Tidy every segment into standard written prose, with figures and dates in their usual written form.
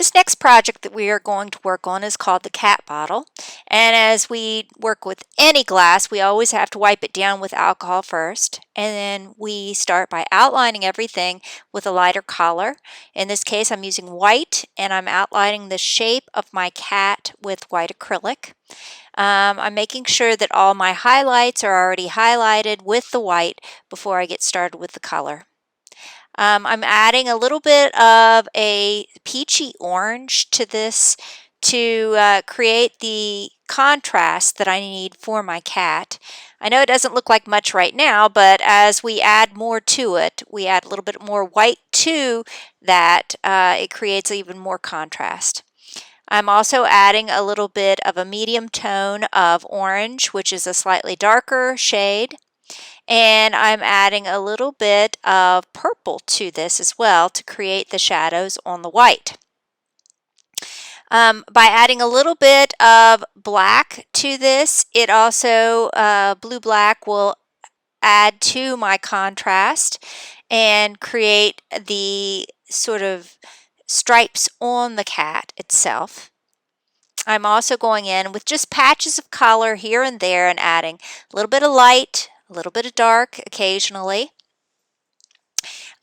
This next project that we are going to work on is called the cat bottle. And as we work with any glass, we always have to wipe it down with alcohol first. And then we start by outlining everything with a lighter color. In this case, I'm using white, and I'm outlining the shape of my cat with white acrylic. I'm making sure that all my highlights are already highlighted with the white before I get started with the color. I'm adding a little bit of a peachy orange to this to create the contrast that I need for my cat. I know it doesn't look like much right now, but as we add more to it, we add a little bit more white to that, it creates even more contrast. I'm also adding a little bit of a medium tone of orange, which is a slightly darker shade. And I'm adding a little bit of purple to this as well to create the shadows on the white. By adding a little bit of black to this, it also, blue-black will add to my contrast and create the sort of stripes on the cat itself. I'm also going in with just patches of color here and there and adding a little bit of light, a little bit of dark occasionally.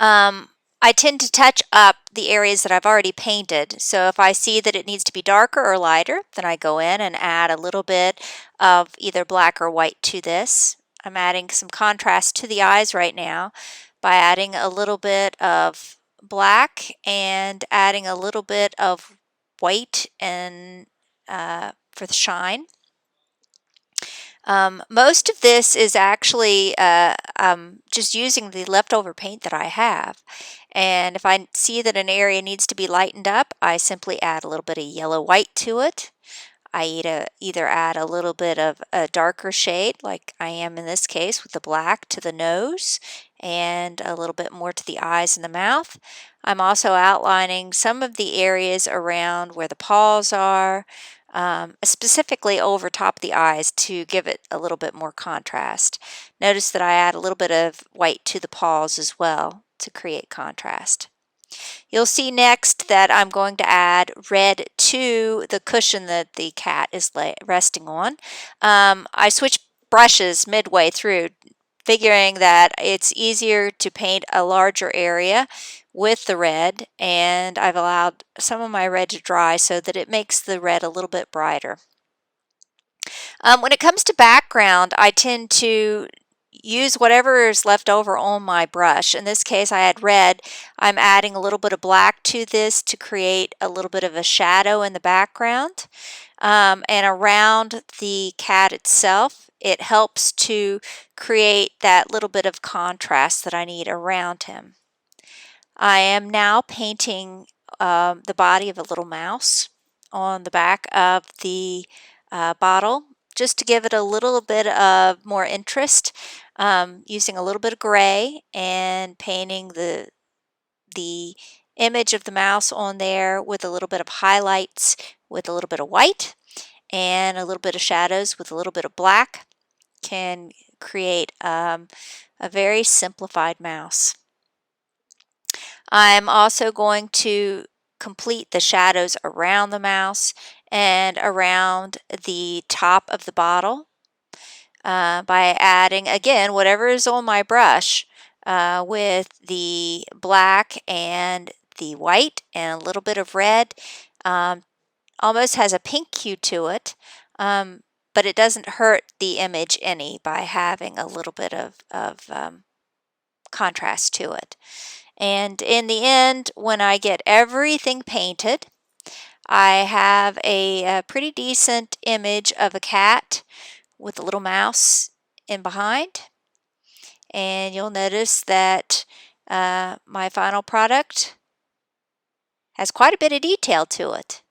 I tend to touch up the areas that I've already painted. So if I see that it needs to be darker or lighter, then I go in and add a little bit of either black or white to this. I'm adding some contrast to the eyes right now by adding a little bit of black and adding a little bit of white and for the shine. Most of this is actually just using the leftover paint that I have. And if I see that an area needs to be lightened up, I simply add a little bit of yellow-white to it. I either add a little bit of a darker shade, like I am in this case with the black to the nose, and a little bit more to the eyes and the mouth. I'm also outlining some of the areas around where the paws are, specifically over top of the eyes to give it a little bit more contrast. Notice that I add a little bit of white to the paws as well to create contrast. You'll see next that I'm going to add red to the cushion that the cat is resting on. I switched brushes midway through, figuring that it's easier to paint a larger area with the red, and I've allowed some of my red to dry so that it makes the red a little bit brighter. When it comes to background, I tend to use whatever is left over on my brush. In this case, I had red. I'm adding a little bit of black to this to create a little bit of a shadow in the background. And around the cat itself, it helps to create that little bit of contrast that I need around him. I am now painting the body of a little mouse on the back of the bottle, just to give it a little bit of more interest, using a little bit of gray and painting the image of the mouse on there with a little bit of highlights with a little bit of white and a little bit of shadows with a little bit of black can create a very simplified mouse. I'm also going to complete the shadows around the mouse and around the top of the bottle by adding, again, whatever is on my brush with the black and the white and a little bit of red. Almost has a pink hue to it, but it doesn't hurt the image any by having a little bit of contrast to it. And in the end, when I get everything painted, I have a pretty decent image of a cat with a little mouse in behind. And you'll notice that my final product has quite a bit of detail to it.